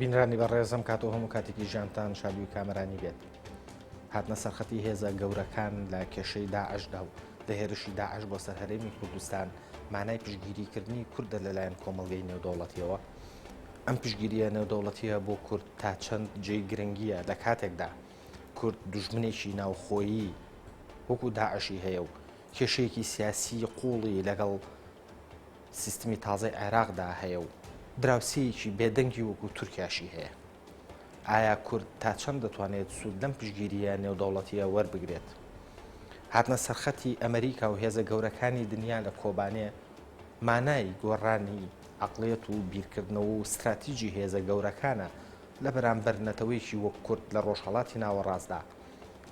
بینرانی بەڕێزم کاتۆ هەموو کاتێکی ژیانتان شادوی کامەرانی بێت. هاتنە سەرخەتی هێزە گەورەکان لە کێشەی داعشدا و لە هێرشی داعش بۆ سەر هەرێمی کوردستان مانای پشتگیریکردنی کوردە لەلایەن کۆمەڵگەی نێودەوڵەتیەوە. ئەم پشتگیریە نێودەوڵەتیە بۆ کورد تا چەند جێی گرنگیە لە کاتێکدا کورد دوژمنێکی ناوخۆیی وەکو داعشی هەیە و کێشەیەکی سیاسی قوڵی لەگەڵ سیستمی تازای عێراقدا هەیە و دراوسەیەکی بێدەنگی وەکو تورکیاشی هەیە. ئایا کورد تا چەند دەتوانێت سوود لەم پشتگیریە نێودەوڵەتیە وەربگرێت؟ هاتنە سەرخەتی ئەمریکا و هێزە گەورەکانی دنیا لە کۆبانێ مانای گۆڕانی عەقڵیەت و بیرکردنەوە و استراتیژی هێزە گەورەکانە لە بەرامبەر نەتەوەیەکی وەک کورد لە ڕۆژهەڵاتی ناوەڕاستدا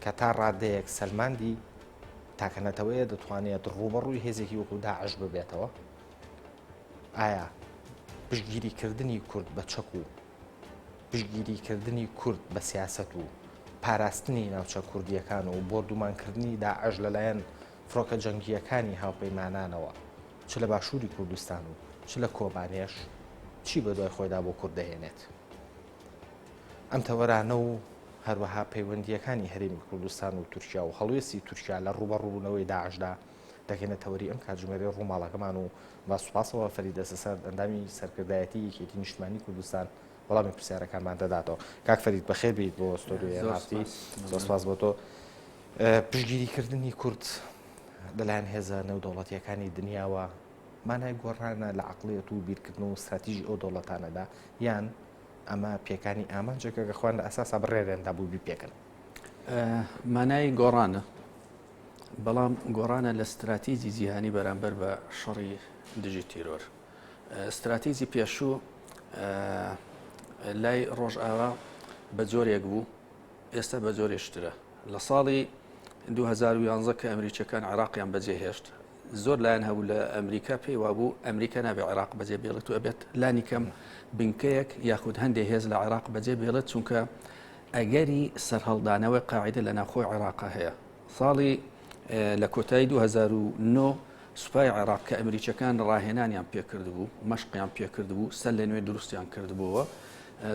کە تا ڕادەیەک سەلماندی تاکەنەتەوەیە دەتوانێت ڕوبەڕووی هێزێکی وەکو داعش ببێتەوە؟ ئایا پشتگیریکردنی کورد بە چەک و پشتگیریکردنی کورد بە سیاست و پاراستنی ناوچە کوردیەکان و بۆردومانکردنی داعش لەلایەن فڕۆکە جەنگیەکانی هاوپەیمانانەوە چ لە باشووری کوردستان و چ لە کۆبانێش چی بە دوای خۆیدا بۆ کورد دەهێنێت؟ ئەم تەوەرانە و هەروەها پەیوەندیەکانی هەرێمی کوردستان و تورکیا و هەڵوێستی تورکیا لە ڕوبەڕووبوونەوەی داعشدا دەکەنە تەوەری ئەم کاتژمێرەی ڕووماڵەکەمان و با سوپاسەوە فەریدە سەسەر ئەندامی سەرکردایەتی یەکێتی نیشتمانی کوردستان وەڵامی پرسیارەکانمان دەداتەوە. کاک فەرید بەخێر بیت بۆ ستۆدیۆی هەفتی. زۆر سپاس بۆ تۆ. پشتگیریکردنی کورد لەلایەن هێزە نێودەوڵەتیەکانی دنیاوە مانای گۆڕانە لە عەقڵیەت و بیرکردن و استراتیژی ئەو دەوڵەتانەدا یان ئەمە پێکانی ئامانجێکە کە خوان لە ئەساسا بڕێرێندا بوو بیپێکن؟ مانای گۆڕانە، بەڵام گۆڕانە لە استراتیژی جیهانی بەرامبەر بە شەڕی دژی تیرۆر. استراتیژی پێشوو لای ڕۆژئاوا بە جۆرێک بوو، ئێستا بە جۆرێشترە. لە ساڵی 2011 کە ئەمریکیەکان عێراقیان بەجێهێشت، زۆر لایەن هەبوو لە ئەمریکا پێی وابوو ئەمریکا نابێ عێراق بەجێ بێڵێت و ئەبێت لانی کەم بنکەیەک یاخود هەندێک هێز لە عێراق بەجێ بێڵێت، چونکە ئەگەری سەرهەڵدانەوەی قاعیدە لە ناوخۆی عێراقا هەیە. ساڵی لە کۆتایی 2009 سوپای عێراق کە ئەمریکیەکان ڕاهێنانیان پێکرد بوو، مەشقیان پێکرد بوو، سەر لە نوێ دروستیان کردبووە،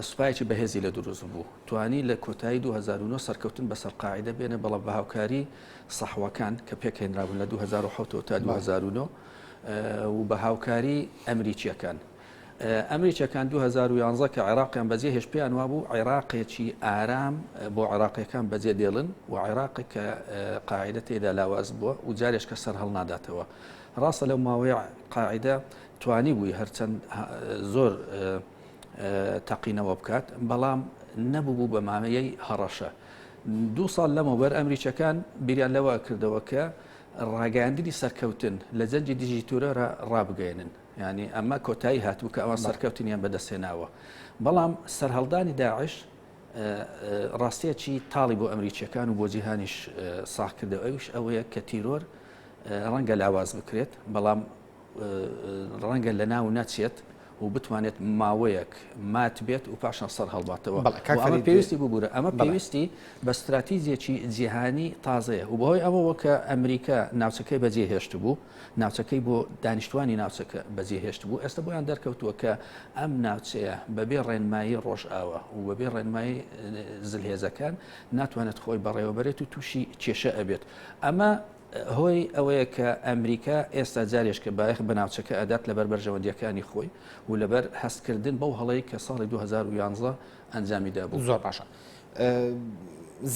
سوپایەکی بەهێزی لە دروست بوو. توانی لە کۆتایی 2009 سەرکەوتن بەسەر قاعیدە بێنە، بەڵام بە هاوکاری سەحوەکان کە پێکهێنرابوون لە 2007 تا 2009 و بە هاوکاری ئەمریکیەکان. ئەمریکیەکان 2011 کە عێراقیان بەجێ هێشت پێیان وابوو عێراقێکی ئارام بۆ عێراقیەکان بەجێ دێڵن و عێراقی کە قاعیدە تێدا لاواز بووە و جارێش کە سەر هەڵناداتەوە. ڕاستە لەو ماوەی قاعیدە توانی بووی هەرچەند زۆر تەقینەوە بکات، بەڵام نەبوو بە مامەیەی هەڕەشە. 2 ساڵ لەمەوبەر ئەمریکیەکان بیریان لەوە کردەوە کە ڕاگەاندنی سەرکەوتن لە جەنجی دژی تورۆرە ڕابگەێنن. ینی ئەمە کۆتایی هاتوو کە ئەوان سەرکەوتنیان بەدەستێناوە. بەڵام سەرهەڵدانی داعش ڕاستیەکی تاڵی بۆ ئەمریکیەکان و بۆ جیهانیش ساغ کردەوە. ئەوش ئەوەیە کە تیرۆر ڕەنگە لاواز بکرێت، بەڵام ڕەنگە لە ناو نەچێت و بتوانێت ماوەیەک مات بێت و پاشان سەر هەڵباتەوە. ئەمە پێویستی ببوورە، ئەمە پێویستی بە استراتیژیەکی جیهانی تازەیە و بەهۆی ئەوەوە کە ئەمریکا ناوچەکەی بەجێهێشت بوو، ناوچەکەی بۆ دانیشتوانی ناوچەکە بەجێهێشت بوو، ئێستا بۆیان دەرکەوتووە کە ئەم ناوچەیە بەبێ ڕێنمایی ڕۆژئاوا و بەبێ ڕێنمایی زلهێزەکان ناتوانێت خۆی بەڕێوەبەرێت و تووشی کێشە ئەبێت. ئەمە هۆی ئەوەیە کە ئەمریکا ئێستا جارێش کە باەخ بە ناوچەکە ئەدات لەبەر بەرژەوەندیەکانی خۆی و لەبەر هەستکردن بەو هەڵەی کە ساڵی 2011 ئەنجامیدا بوو. زۆر باشە.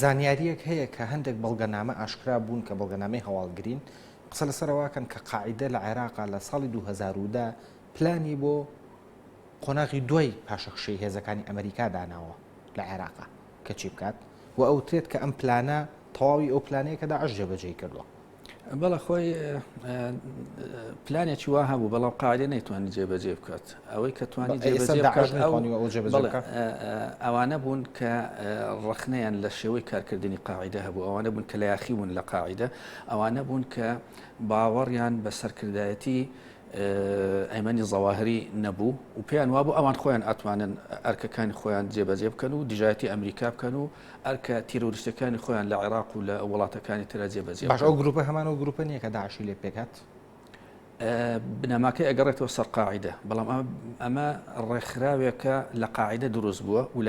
زانیاریەک هەیە کە هەندێک بەڵگەنامە ئاشکرا بوون کە بەڵگەنامەی هەواڵگرین قسە لەسەرەوەکەن کە قاعیدە لە عێراقا لە ساڵی 2010 پلانی بۆ قۆناغی دوای پاشەخشەی هێزەکانی ئەمریکا داناوە لە عێراقا کە چی بکات و ئەو ترێت کە ئەم پلانە تەواوی ئەو پلانەیە کە داعش جێبەجێ کردووە. بەڵە خۆی پلانێکی وا هەبوو، بەڵام قاعدە نەیتوانی جێبەجێ بکات. ئەوەی کە توانی ئەوانە بوون کە ڕخنەیان لە شێوەی کارکردنی قاعدە هەبوو، ئەوانە بوون کە لە یاخی بوون لە قاعدە، ئەوانە بوون کە باوەڕیان بە سەرکردایەتی ئەیمەنی زەواهری نەبوو و پێیان وابوو ئەوان خۆیان ئەتوانن ئەرکەکانی خۆیان جێبەجێ بکەن و دیژایەتی ئەمریکا بکەن و ئەرکە تیرۆریستەکانی خۆیان لە عێراق و لە وڵاتەکانی ترە جێبەجێ. باش ئەو گروپە هەمان ئەو گروپە نییە کە داعشی لێ پێکات؟ بنەماکەی ئەگەڕێتەوە سەر قاعدە بەڵام ئەمە ڕێکخراوێکە لە قاعدە دروست بووە و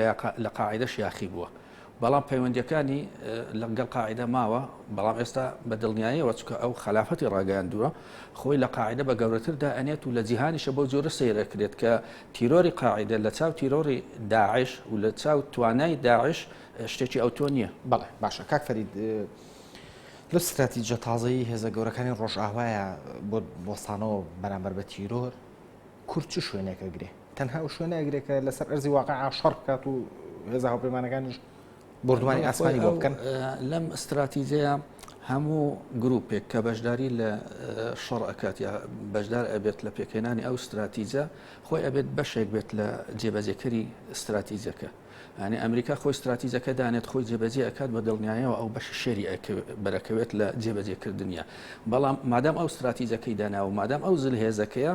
لە قاعدە شیاخی بووە بەڵام پەیوەندیەکانی لەگەڵ قاعدە ماوە بەڵام ئێستا بە دڵنیاییەوە چکە ئەو خلافەتی ڕاگەاندووە خۆی لە قاعدە بە گەورەتردا ئەنێت و لە جیهانیشە بۆ جۆرە سەیرەکرێت کە تیرۆری قاعدە لە چاو تیرۆری داعش و لە چاو توانای داعش شتێکی ئەوتۆ نییە. بەڵێ باشە کاک فەرید لە استراتیجە تازایی هێزە گەورەکانی ڕۆژئاوایە بۆ بۆستانەوە بەرامبەر بە تیرۆر کورد چ شوێنێکە گرێ تەنها و شوێنەگرێکە لەسەر ئەرزی واقع شەڕ بکات و هێزە هاوپەیمانەکانیش بردومانی ئاسمانی بۆ بکەن. لەم استراتیجەیە هەموو گروپێک کە بەشداری لە شەڕ ئەکات یا بەشدار ئەبێت لە پێکهێنانی ئەو استراتیجە خۆی ئەبێت بەشێک بێت لە جێبەجێکەری استراتیجەکە. ینی ئەمریکا خۆی استراتیجەکە دانێت خۆی جێبەجێ ئەکات بە دڵنیایەوە ئەو بەش شێری بەرەکەوێت لە جێبەجێکردنیە بەڵام مادام ئەو استراتیجەکەی داناوە مادام ئەو زل هێزەکەیە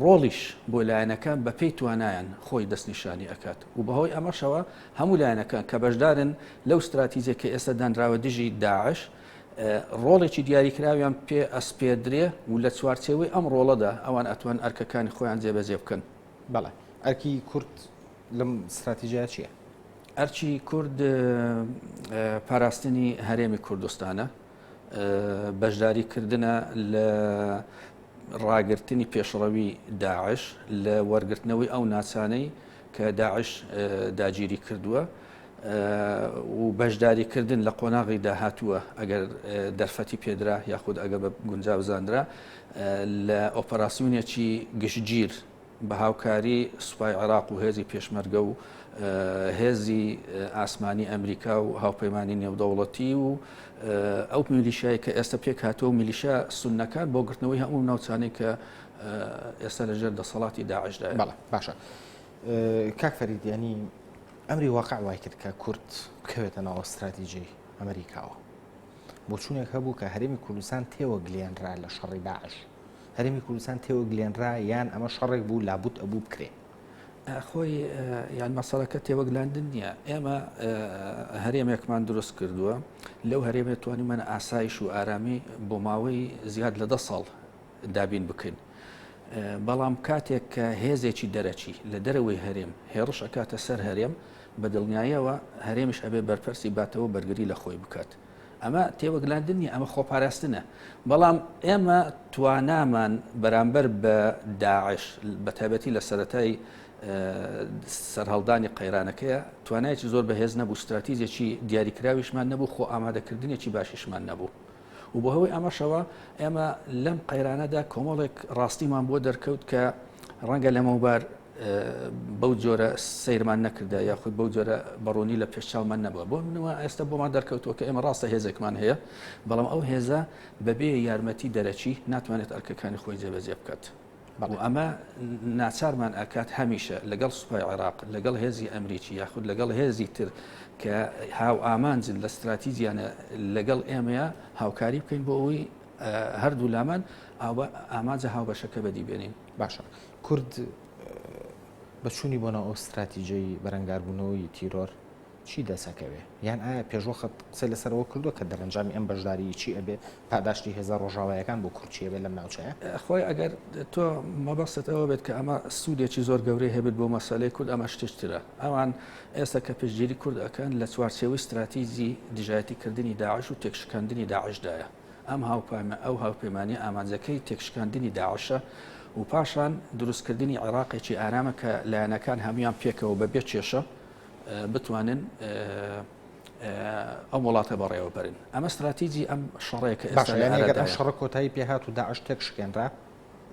ڕۆڵیش بۆ لایەنەکان بەپێی توانایان خۆی دەستنیشانی ئەکات و بەهۆی ئەمەشەوە هەموو لایەنەکان کە بەشدارن لەو استراتیجەکە ئێستا دانراوە دژی داعش ڕۆڵێکی دیاریکراویان پێ ئەسپێدرێ و لە چوارچێوەی ئەم ڕۆڵەدا ئەوان ئەتوان ئەرکەکانی خۆیان جێبەجێ بکەن. بەڵێ ئەرکی کورد لەم استراتیجیا چییە؟ ئەرچی کورد پاراستنی هەرێمی کوردستانە بەشداریکردنە لە ڕاگررتنی پێشڕەوی داعش لە وەرگرتنەوەی ئەو ناچانەی کە داعش داگیری کردووە و بەشداریکردن لە قۆناغی داهاتووە ئەگەر دەرفەتی پێدرا یاخود ئەگە بە گونجاو زاندرا لە ئۆپەراسیونێکی گشتگیر بە هاوکاری سوپای عێراق و هێزی پێشمەرگە و هێزی ئاسمانی ئەمریکا و هاوپەیمانی نێودەوڵەتی و ئەو میلیشایی کە ئێستا پێک هاتووە میلیشا سونەکان بۆ گرتنەوەی هەموو ناوچانەی کە ئێستا لەژێر دەسەڵاتی داعشدایە. بەڵێ باشە کاک فەرید ینی ئەمری واقع وای کرد کە کورد بکەوێتە ناو استراتیجی ئەمریکاوە بۆ چوونێک هەبوو کە هەرێمی کوردستان تێوە گلێنرا لە شەڕی داعش هەرێمی کوردستان تێوە گلێنرا یان ئەمە شەڕێک بوو لابوت ئەبوو بکرێ خۆی یان مەسەڵەکە تێوەگلاندن نییە ئێمە هەرێمێکمان دروست کردووە لەو هەرێمێت توانیمانە ئاسایش و ئارامی بۆ ماوەی زیاد لە 10 ساڵ دابین بکەین بەڵام کاتێک کە هێزێکی دەرەچی لە دەرەوەی هەرێم هێڕش ئەکاتە سەر هەرێم بە دڵنیاییەوە هەرێمیش ئەبێ بەرپەرسی باتەوە بەرگری لە خۆی بکات ئەمە تێوەگلاندنی ئەمە خۆپاراستنە بەڵام ئێمە توانامان بەرامبەر بە داعش بە تایبەتی لە سەرەتای سەرهەڵدانی قەیرانەکەیە توانایکی زۆر بەهێز نەبوو استراتیجێکی دیاریکراویشمان نەبوو خۆ ئامادەکردنێکی باشیشمان نەبوو و بە هەوەی ئەمەشەوە ئێمە لەم قەیرانەدا کۆمەڵێک ڕاستیمان بۆ دەرکەوت کە ڕەنگە لەمەوبار بەو جۆرە سیرمان نەکردا یاخود بەو جۆرە بەڕوونی لە پێشچاومان نەبووە بۆ منەوە ئێستا بۆمان دەرکەوتووە کە ئێمە ڕاستە هێزێکمان هەیە بەڵام ئەو هێزە بەبێ یارمەتی دەرەچی ناتوانێت ئەرکەکانی خۆی جێبەجێ بکات و ئەمە ناچارمان ئاکات هەمیشە لەگەڵ سوپای عێراق لەگەڵ هێزی ئەمریکی یاخود لەگەڵ هێزی تر کە هاو ئامانجن لە استراتیجیانە لەگەڵ ئێمەیە هاوکاری بکەین بۆ ئەوەی هەردوو لامان ئامانجە هاوبەشەکە بەدیبێنین. باشە کورد بەچوونی بۆ ناو ئەستراتیجەی بەرەنگاربوونەوەی تیرۆر چی دەسەکەوێ یان ئایا پێشوەخت قسە لەسەرەوە کردووە کە دەرەنجامی ئەم بەشداری چی ئەبێ پاداشتی هێزە ڕۆژاوایەکان بۆ کورچیە بێت لەم ناوچەیە خۆی ئەگەر تۆ مەبەستت ئەوە بێت کە ئەمە سوودێکی زۆر گەورەی هەبێت بۆ مەسەلەی کورد ئەمە شتێکترە ئەوان ئێستا کە پێشگیری کورد ئەکەن لە چوارچێوەی استراتیجی دژایەتیکردنی داعش و تێکشکاندنی داعشدایە ئەم ئەو هاوپەیمانی ئامانجەکەی تێکشکاندنی داعشە و پاشان دروستکردنی عێراقێکی ئارامە کە لایەنەکان هەمویان پێکەوە بەبێ کێشە بتوانن ئەو وڵاتە بەڕێوە بەرن ئەمە استراتیجی ئەم شەڕەیەکە ئێستا ئەم شەڕە کۆتایی پێهات و داعش تێک شکێنرا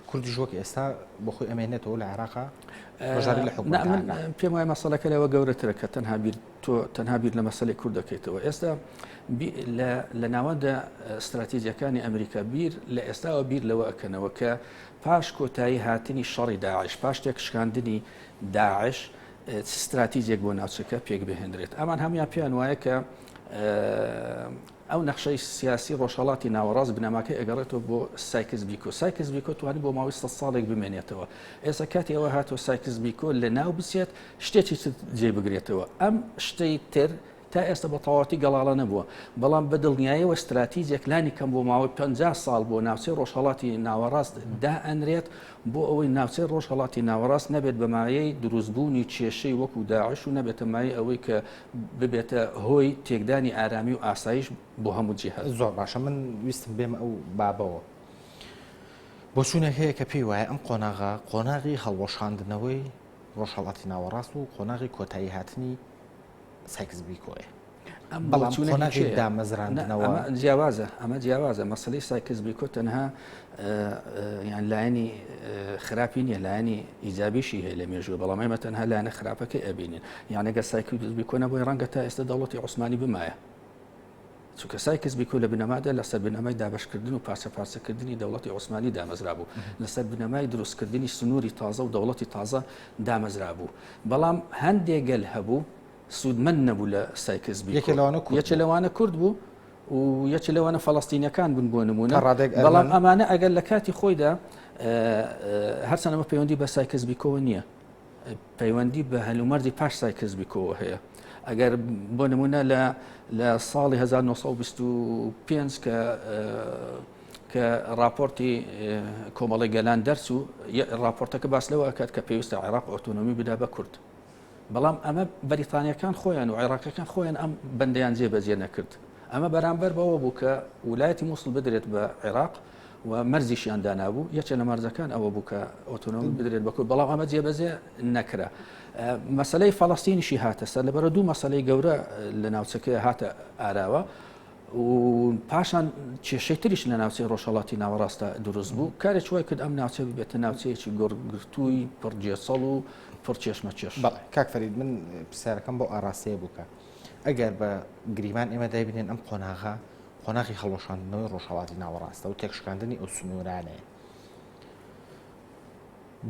کوردی ژۆکی ئێستا بۆ خۆی ئەمێنێتەوە لە عێراقا بەژاری لە حکومەت پێم وایە مەسەلەکە لەوە گەورەترە کە تەنها بیر لە مەسەلەی کورد دەکەیتەوە ئێستا لە ناوەندا استراتیجیەکانی ئەمریکا بیر لە ئێستاوە بیر لەوە ئەکەنەوە کە پاش کۆتایی هاتنی شەڕی داعش پاش تێکشکاندنی داعش استراتیجێک بۆ ناوچەکە پێک بهێنرێت ئەمان هەمویان پێیان وایە کە ئەو نەخشەی سیاسی ڕۆژهەڵاتی ناوەڕاست بنەماکەی ئەگەڕێتەوە بۆ سایکس بیکۆ توانی بۆ ماوەی 100 ساڵێک بمێنێتەوە ئێستا کاتی ئەوە هاتۆ سایکس بیکۆ لە ناو بچێت شتێکی جێ بگرێتەوە ئەم شتەی تر تا ئێستا بە تەواوەتی گەڵاڵە نەبووە بەڵام بە دڵنیاییەوە استراتیجێک لانی کەم بۆ ماوەی 50 ساڵ بۆ ناوچەی ڕۆژهەڵاتی ناوەڕاست دائەنرێت بۆ ئەوەی ناوچەی ڕۆژهەڵاتی ناوەڕاست نەبێت بە مایەی دروستبوونی کێشەی وەکو داعش و نەبێتە مایە ئەوەی کە ببێتە هۆی تێکدانی ئارامی و ئاسایش بۆ هەموو جیهات. زۆر باشە من ویستم بێمە ئەو بابەوە بۆ چوونێک هەیە کە پێی وایە ئەم قۆناغی هەڵوەشاندنەوەی ڕۆژهەڵاتی ناوەڕاست و قۆناغی کۆتایی هاتنی سایکس بیکۆیە بەڵام قۆناغی دامەزراندنەوە ئەمە جیاوازە مەسەلەی سایکس بیکۆ تەنها یان لایەنی خراپی نییە لایەنی ئیجابیشی هەیە لە مێژووە بەڵام ئێمە تەنها لایەنە خراپەکەی ئەبینین یان ئەگەر سایکس بیکۆ نەبووی ڕەنگە تا ئێستا دەوڵەتی عوسمانی بمایە چونکە سایکس بیکۆ لە بنەمادا لەسەر بنەمای دابەشکردن و پارچەکردنی دەوڵەتی عوسمانی دامەزرا بوو لەسەر بنەمای دروستکردنی سنووری تازە و دەوڵەتی تازە دامەزرا بوو بەڵام هەندێک گەل هەبوو سوودمەند نەبوو لە سایکس بیکۆ یەکێ لەوانە کورد بوو و یەکێ لەوانە فەڵەستینیەکان بوون بۆ نمونە بەڵام ئەمانە ئەگەر لە کاتی خۆیدا هەرچەندەمە پەیوەندی بە سایکس بیکۆوە نییە پەیوەندی بە هەلومەردی پاش سایکس بیکۆوە هەیە ئەگەر بۆ نمونە لە ساڵی 1925 کە راپۆرتی کۆمەڵی گەلان دەرچوو راپۆرتەکە باس لەوە ئەکات کە پێویستە عێراق ئۆتۆنۆمی بدا بە کورد بەڵام ئەمە بەریتانیەکان خۆیان و عێراقیەکان خۆیان ئەم بەندەیان جێبەجێ نەکرد ئەمە بەرامبەر بەوە بوو کە ویلایەتی مووسڵ بدرێت بە عێراق و مەرزیشیان دانابوو یەکێ لە مەرزەکان ئەوە بوو کە ئۆتۆنۆمی بدرێت بە کورد بەڵام ئەمە جێبەجێ نەکرا مەسەلەی فەڵەستینیشی هاتە سەر لەبەرە دوو مەسەلەی گەورە لە ناوچەکەی هاتە ئاراوە و پاشان کێشەی تریش لە ناوچەی ڕۆژهەڵاتی ناوەڕاستە دروست بوو کارێک وای کرد ئەم ناوچە ببێتە ناوچەیەکی گۆڕگرتووی پڕجێسەڵ و پڕ چێشمە چێش. کاک فەرید من پرسیارەکەم بۆ ئاراستەیە بووکە ئەگەر بە گریمان ئێمە دایبینێن ئەم قۆناغی هەڵوەشاندنەوەی ڕۆژهەڵاتی ناوەڕاستە و تێکشکاندنی ئەو سنوورانەیە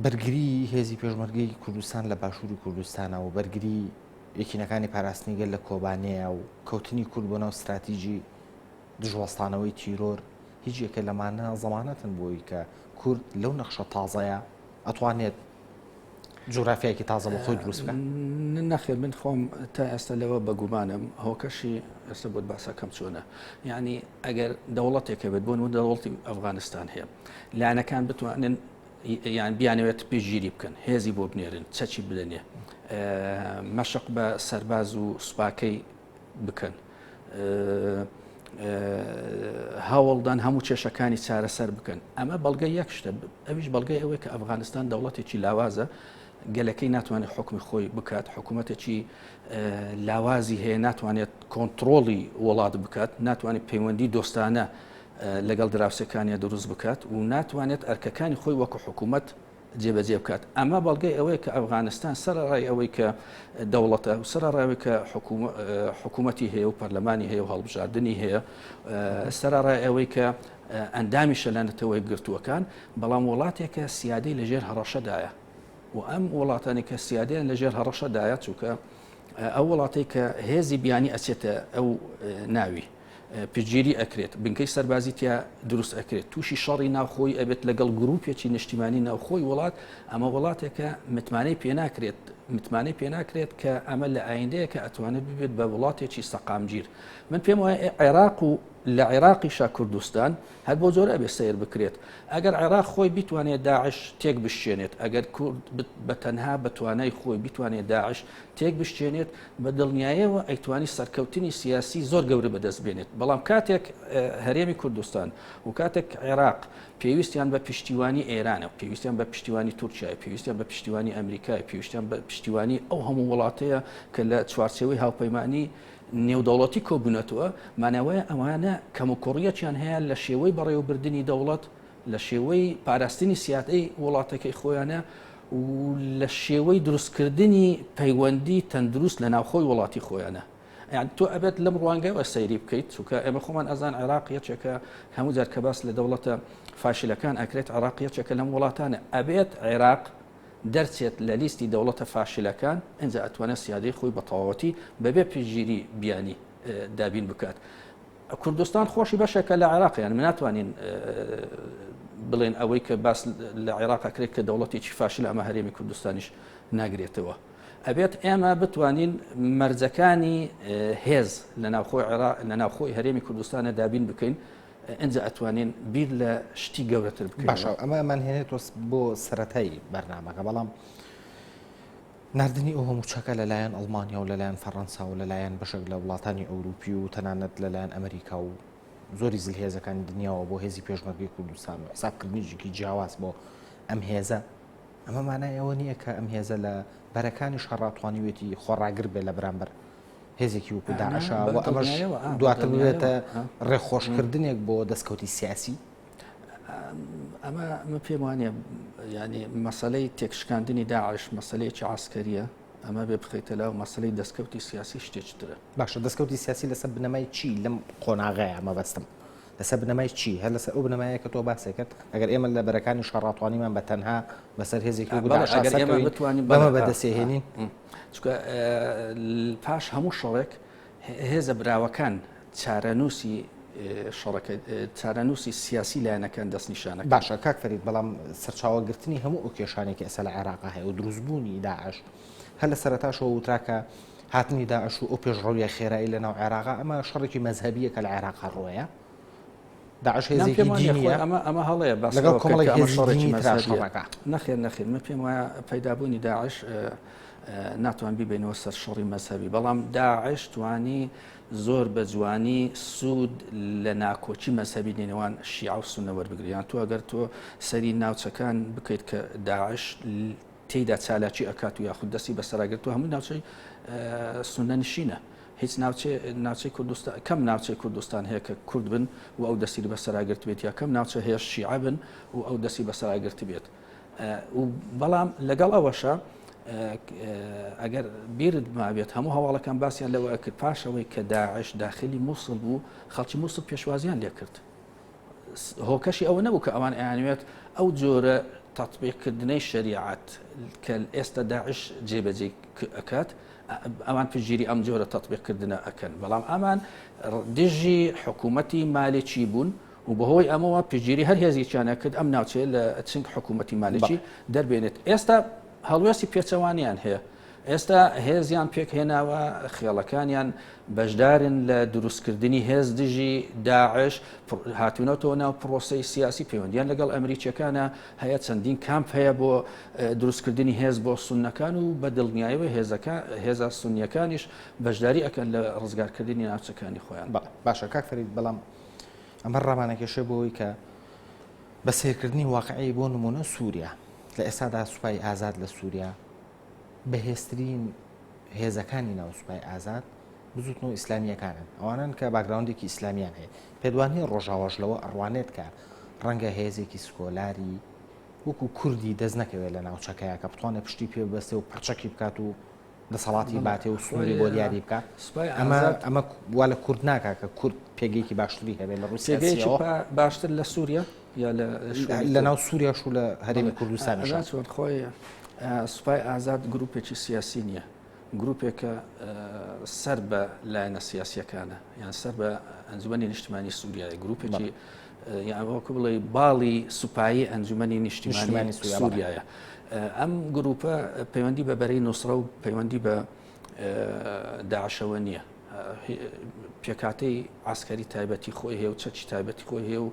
بەرگری هێزی پێشمەرگەی کوردستان لە باشووری کوردستانە و بەرگری یەکینەکانی پاراستنی گەل لە کۆبانەیە و کەوتنی کورد بۆ ناو استراتیژی دژوەستانەوەی تیرۆر هیچ یەکە لەمانە زەمانەتن بۆی کە کورد لەو نەخشە تازەیە ئەتوانێت جوغرافیایەکی تازە بۆ خۆی دروست بکات. نەخێر من خۆم تا ئێستا لەوە بەگومانم هۆکەشی ئێستا بۆ باسەکەم چۆنە یعنی ئەگەر دەوڵەتێکە بێت بۆن و دەوڵەتی ئەفغانستان هەیە لایەنەکان بتوانن یان بیانەوێت پێشگیری بکەن هێزی بۆ بنێرن چەچی بدەنێ مەشق بە سەرباز و سوپاکەی بکەن هەوڵدان هەموو کێشەکانی چارەسەر بکەن ئەمە بەڵگەی یەک شتە ئەویش بەڵگەی ئەوەی کە ئەفغانستان دەوڵەتێکی لاوازە گەلەکەی ناتوانێت حکمی خۆی بکات حکوومەتێکی لاوازی هەیە ناتوانێت کۆنتترۆڵی وڵات بکات ناتوانێت پەیوەندی دۆستانە لەگەڵ دراوسەکانیە دروست بکات و ناتوانێت ئەرکەکانی خۆی وەکو حکوومەت جێبەجێ بکات ئەمە بەڵگەی ئەوەیە کە ئەفغانستان سەرڕای ئەوەی کە دەوڵەتە و سەرڕاوی کە حکوومەتی هەیە و پەرلەمانی هەیە و هەڵبژاردننی هەیە سەرڕای ئەوەی کە ئەندامی شەلانەتەوەی گرتووەکان بەڵام وڵاتێکە سیادەی لەژێر هەڕەشەدایە و ئەم وڵاتانی کە سیادیان لەژێر هەڕەشەدایە چووکە ئەو وڵاتی کە هێزی بیانی ئەچێتە ئەو ناوی پێگیری ئەکرێت بنکەی سەربازیتیا دروست ئەکرێت تووشی شەڕی ناوخۆی ئەبێت لەگەڵ گروپێکی نیشتیمانی ناوخۆی وڵات ئەمە وڵاتێکە متمانەی پێ ناکرێت کە ئەمە لە ئایندەیە کە ئەتوانێت ببێت بە وڵاتێکی سەقامگیر من پێم وایە عێراق و لە عێراقیشا کوردستان هەر بۆ زۆر ئەبێ سیر بکرێت ئەگەر عێراق خۆی بیتوانێت داعش تێک بشێنێت ئەگەر کورد بە تەنها بەتوانای خۆی بیتوانێت داعش تێک بشێنێت بە دڵنیاییەوە ئەیتوانی سەرکەوتنی سیاسی زۆر گەورە بەدەست بێنێت بەڵام کاتێک هەرێمی کوردستان و کاتێک عێراق پێویستیان بە پشتیوانی ئێرانە پێویستیان بە پشتیوانی تورکیای پێویستیان بە پشتیوانی ئەمریکای پێویستیان بە پشتیوانی ئەو هەموو وڵاتەیە کە لە چوارچێوەی هاوپەیمانی نێودەوڵەتی کۆبوونەتەوە مانەوەیە ئەوانە کەم و کوڕیەکیان هەیە لە شێوەی بەڕێوەبردننی دەوڵەت لە شێوەی پاراستنی سیادەی وڵاتەکەی خۆیانە و لە شێوەی دروستکردنی پەیوەندی تەندروست لە ناوخۆی وڵاتی خۆیانە یان تۆ ئەبێت لەم ڕوانگەیەوە سەیری بکەیت چونکە ئێمە خۆمان ئەزان عێراق یەکێکە هەموو جار کە باس لە دەوڵەتە فاشلەکان ئەکرێت عێراق یەکێکە لەم وڵاتانە ئەبێت عێراق دەرچێت لە لیستی دەوڵەتە فاشلەکان ئەنجا ئەتوانێت سیادەی خۆی بە تەواوەتی بەبێ پێشگیری بیانی دابین بکات کوردستان خۆشی بەشێکە لە عێراق یان ناتوانین بڵێن ئەوەی کە باس لە عێراق ئەکرێت کە دەوڵەتێکی فاشل ئەمە هەرێمی کوردستانیش ناگرێتەوە ئەبێت ئێمە بتوانین مەرجەکانی هێز لە ناوخۆی هەرێمی کوردستانە دابین بکەین ئەنج ئەتوانین بیر لە شتی گەورەتر بکەین. باشە ئەمەمان هێنێت بۆ سەرەتایی بەرنامەکە بەڵام نردنی ئەو هەموو چەکە لەلایەن ئەڵمانیا و لەلایەن فەڕەنسا و لەلایەن بەشێک لە وڵاتانی ئەوروپی و تەنانەت لەلایەن ئەمریکا و زۆری زلهێزەکانی دنیاوە بۆ هێزی پێشمەرگەی کوردستان و حسابکردنیژێکی جیاواز بۆ ئەم هێزە ئەمە مانای ئەوە نییە کە ئەم هێزە لە بەرەکانی شەڕاتوانیوێتی خۆڕاگر بێ لە بەرامبەر هێزێکی وکو داعشە و ئەمەش دواتر بێتە ڕێخۆشکردنێک بۆ دەستکەوتی سیاسی. ئەمە پێم وانە ینی مەسلەی تێکشکاندنی داعش مەسلەیەکی عسکەریە ئەمە بێ بخیتە لەو مەسلەی دەستکەوتی سیاسی شتێکترە. باشە دەستکەوتی سیاسی لەسەر بنەمای چی لەم قۆناغەیە ئەمە بەستم لەسەر بنەمای چی هەر لەسەر ئەو بنەمایە کە تۆ باسی کرد ئەگەر ئێمە لە بەرەکانی شەڕاتوانیمان بە تەنها بەسەر هێزێکی بەمە بەدەستێهێنین چکە پاش هەموو شەڕێک هێزە براوەکان چارەنووسی چارەنووسی سیاسی لایەنەکان دەستنیشانەکە. باشە کاک فەرید بەڵام سەرچاوەگرتنی هەموو ئەو کێشانێکی ئێستا لە عێراق هەیە و دروستبوونی داعش هەر لە سەرەتاشەوە وتراکە هاتنی داعش و ئەو پێشڕەویە خێرایی لەناو عێراقا ئەمە شەڕێکی مەذهبیە کە لە عێراق ڕۆیە داعش هێزێکی دینیە ئەمە هەڵەیە لەگەڵ کۆمەڵێک هێزی دینی تراشەڕەکە نەخێر من پێم وایە پەیدابوونی داعش ناتوان بیبینەوە سەر شەڕی مەذهبی بەڵام داعش توانی زۆر بە جوانی سوود لە ناکۆچی مەذهبی نێوان شیعە و سونە وەربگریان تو ئەگەر تۆ سەری ناوچەکان بکەیت کە داعش تێیدا چالاکی ئەکات و یاخود دەستی بەسەراگرێت و هەموو ناوچەی سونە نشینە هیچ ناوچەی کوردستان کەم ناوچەی کوردستان هەیە کە کورد بن و ئەو دەستی بەسەراگرت بێت یا کەم ناوچە هەیە شیعە بن و ئەو دەستی بەسەراگرت بێت بەڵام لەگەڵ ئەوەشە ئەگەر بیرت مابێت هەموو هەواڵەکان باسییان لەوە کرد پاشەوەی کە داعش داخلی مووسڵ بوو خەڵکی مووسڵ پێشوازیان لێ کرد هۆکەشی ئەوە نەبوو کە ئەوان ئەیانوێت ئەو جۆرە تەطبیقکردنەی شریعەت کە ئێستا داعش جێبەجێ ئەکات ئەمان پشگیری ئەم جۆرە تەطبیقکردنە ئەکەن بەڵام ئەمان دژی حکوومەتی مالێکی بوون و بەهۆی ئەمەوە پشگیری هەر هێزییانە کرد ئەم ناوچێت لە چنگ حکوومەتی مالێکی دەربێنێت ئێستا هەڵوێستی پێچەوانیان هەیە ئێستا هێزیان پێک هێناوە خێڵەکانیان بەشدارن لە دروستکردنی هێز دژی داعش هاتوونەتەوە ناو پرۆسی سیاسی پەیوەندیان لەگەڵ ئەمریکیەکانە هەیە چەندین کامپ هەیە بۆ دروستکردنی هێز بۆ سونەکان و بە دڵنیایەوە هێزە سونیەکانیش بەشداری ئەکەن لە ڕزگارکردنی ناوچەکانی خۆیان. باشە کاک فەرید بەڵام ئەمە ڕامانەکێشە بۆەوەی کە بە سیرکردنی واقعی بۆ نمونە سووریا لە ئێستادا سوپای ئازاد لە سووریا بەهێزترین هێزەکانی ناو سوپای ئازاد بزوتن و ئیسلامیەکانن ئەوانن کە باگراوندێکی ئیسلامیان هەیە پێدوانی ڕۆژاواش لەوە ئەڕوانێت کە ڕەنگە هێزێکی سکۆلاری وەکو کوردی دەست نەکەوێت لە ناوچەکەیە کە بتوانێت پشتی پێ بەستێ و پەرچەکی بکات و دەسەڵاتی باتێ و سووری بۆ دیاری بکات ئەمە وا لە کورد ناکات کە کورد پێگەیەکی باشتری هەبێت لە ڕوسیا باشتر لە سووریا یا لە ناو سووریاش و لە هەرێمی کوردستان خۆی سوپای ئازاد گروپێکی سیاسی نییە گروپێکە سەر بە لایەنە سیاسیەکانە یان سەر بە ئەنجومەنی نیشتیمانی سووریای گروپێکی یانوەکو بڵێ باڵی سوپایی ئەنجومەنی نیشتیمانی سووریایە ئەم گروپە پەیوەندی بە بەرەی نووسڕە و پەیوەندی بە داعشەوە نییە پێکاتەی عسکەری تایبەتی خۆی هەیە و چەکی تایبەتی خۆی هەیە و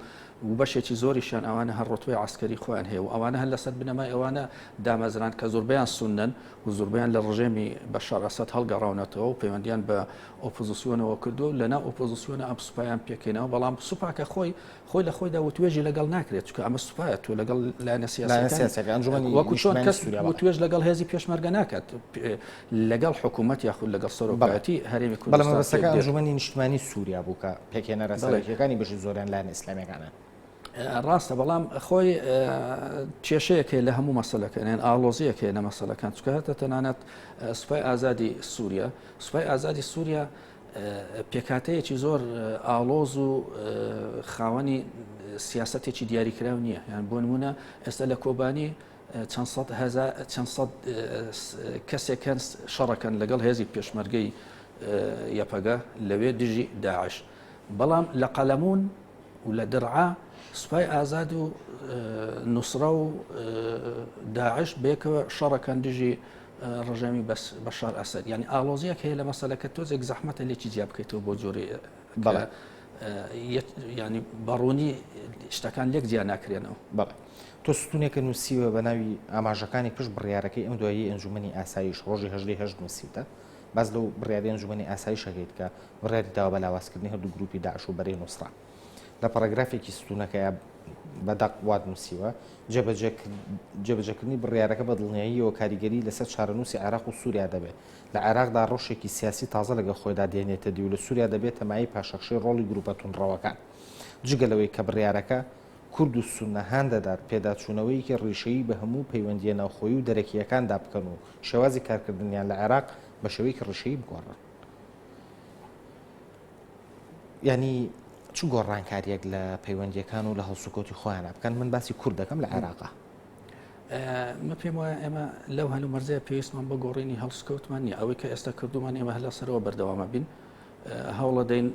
بەشێکی زۆریشیان ئەوانە هەر ڕۆتوی عسکەری خۆیان هەیە و ئەوانە هەر لەسەر بنەمای ئەوانە دامەزران کە زۆربیان سونەن و زۆربیان لە ڕژێمی بەشار ئەسەد هەڵگەڕاونەتەوە و پەیوەندیان بە ئۆپۆزیسیۆنەوە کردو و لەناو ئۆپۆزیسیۆنە ئەم سوپایان پێکەینەوە بەڵام سوپاکە خۆی لە خۆیدا وتوێژی لەگەڵ ناکرێت چکە ئەمە سوپایە تۆ لەگەڵ لایەنە سیاسەکان وەکو چۆن کەس وتوێژ لەگەڵ هێزی پێشمەرگە ناکات لەگەڵ حکوومەت یاخود لەگەڵ سەرۆکایەتی هەرێمی کوردستان بەڵام بەسەکە ئەنجومەنی نیشتیمانی سووریا بوو کە پێکهێنەرە سەرۆکیەکانی بەشی زۆریان لایەنە ئیسلامیەکانە ڕاستە بەڵام خۆی کێشەیەک لە هەموو مەسەلەکەیان ئاڵۆزیەک لە مەسەلەکان چکە هەتە تەنانەت سوپای ئازادی سووریا سوپای ئازادی سووریا پێکاتەیەکی زۆر ئاڵۆز و خاوەنی سیاسەتێکی دیاریکراو نییە یان بۆ نمونە ئێستا لە کۆبانی چەند سەد کەسێکەن شەڕەکەن لەگەڵ هێزی پێشمەرگەی یەپەگە لەوێ دژی داعش بەڵام لە قەلەمون و لە دڕعا سوپای ئازاد و نووسڕە و داعش بێکەوە شەڕەکەن دژی ڕژەمی بەشار ئەسەد یعنی ئالۆزیەک هەیە لە مەسەلەکە تۆزێک زەحمەتە لێکی جیاب بکەیتەوە بۆ جۆری ینی بەڕوونی شتەکان لێک جیا ناکرێنەوە. بەڵێ تۆ ستونێکە نووسیوە بە ناوی ئاماژەکانی پشت بڕیارەکەی ئەم دوایی ئەنجومەنی ئاسایش ڕۆژی هەژدەی نووسیتە باز لەو بڕیاری ئەنجومەنی ئاسایش شەکەیت کە بڕیاری داوا بە لاوازکردنی هەردوو گروپی داعش و بەرەی نووسرا لە پەرەگرافێکی ستونەکەیە بەدەق وات نووسیوە جێبەجێکردنی بڕیارەکە بە دڵنیاییەوە کاریگەری لەسەر چارەنووسی عێراق و سووریا دەبێت لە عێراقدا ڕۆژێکی سیاسی تازە لەگە خۆیدا دێنێتە دی و لە سووریا دەبێت تەمایی پاشەخشەی ڕۆڵی گروپە توندڕەوەکان جگەلەوەی کە بڕیارەکە کورد و سونە هەان دەدات پێداچوونەوەیکی ڕیشەیی بە هەموو پەیوەندیە ناوخۆیی و دەرەکیەکاندا بکەن و شێوازی کارکردنیان لە عێراق بە شێوەیەکی ڕیشەیی بگۆڕن. ینی چ گۆڕانکاریەک لە پەیوەندیەکان و لە هەڵسوکەوتی خۆیانە بکەن من باسی کوورد دەکەم لە عێراقا. مە پێم وایە ئێمە لەو هەلو مەرزەیە پێویستمان بە گۆڕینی هەڵسکەوتمان نیە ئەوەی کە ئێستا کردومان ئێمە هەلا سەرەوە بەردەوامە بین هەوڵە دەین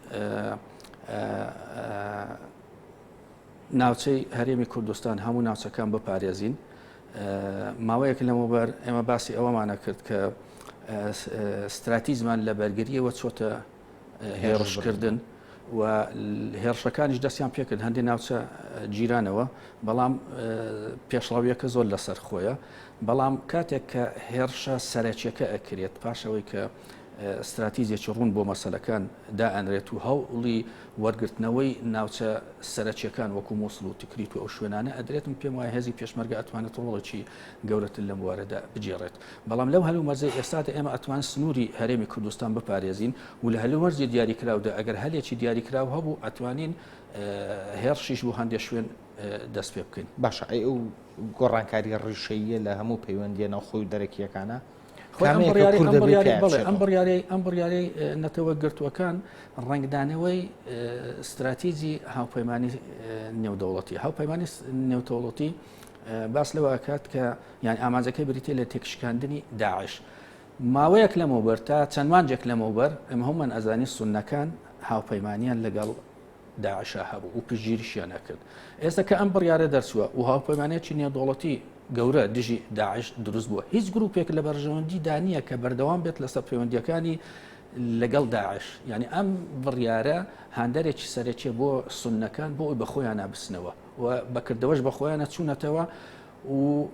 ناوچەی هەرێمی کوردستان هەموو ناوچەکان بپارێزین ماوەیەک لەمەوبەر ئێمە باسی ئەوەمانە کرد کە استراتیزمان لە بەرگریەوە چۆتە هێڕشکردن و هێرشەکانیش دەستیان پێکرد هەندێک ناوچە جیرانەوە بەڵام پێشڵاویەکە زۆر لەسەر خۆیە بەڵام کاتێک کە هێرشە سەرەکیەکە ئەکرێت پاشەوەی کە استراتیزیێکی ڕوون بۆ مەسەلەکان دائەنرێت و هەوڵی وەرگرتنەوەی ناوچە سەرەکیەکان وەکو مووسڵ و تکریت و ئەو شوێنانە ئەدرێتم پێم وایە هێزی پێشمەرگە ئەتوانێت ڕۆڵێکی گەورەتر لەم وارەدا بجێڕێت بەڵام لەو هەلو مەرزەی ئێستادا ئێمە ئەتوان سنووری هەرێمی کوردستان بپارێزین و لە هەلو وەرزی دیاریکراودا ئەگەر هەلێکی دیاریکراو هەبوو ئەتوانین هێرشیش بۆ هەندێک شوێن دەست پێ بکەین. باشە ئەو گۆڕانکاری ڕیشەیە لە هەموو پەیوەندیە ناوخۆی و دەرەکیەکانە ئەم بڕیارەی نەتەوە گرتووەکان ڕنگدانەوەی استراتیزی هاوپەیمانی نێودەوڵەتی هاوپەیمانی نێودەوڵەتی باس لەوە ئەکات کە یان ئاماجەکەی بریتێ لە تێکشکاندنی داعش ماوەیەک لەمەوبەر تا چەند مانجێک لەمەوبەر ئەمە هەمومان ئەزانی سونەکان هاوپەیمانیان لەگەڵ داعشە هەبوو و پژگیریشیان نەکرد ئێستا کە ئەم بڕیارە دەرچووە و هاوپەیمانێکی نێودەوڵەتی گەورە دژی داعش دروست بووە هیچ گروپێک لە بەرژەوەندی دانیە کە بەردەوام بێت لەسەر پەیوەندیەکانی لەگەڵ داعش یعنی ئەم بڕیارە هاندەرێکی سەرەکیە بۆ سونەکان بۆ ئەوی بەخۆیان نابسنەوە و بەکردەوەش بەخۆیانە چوونەتەوە و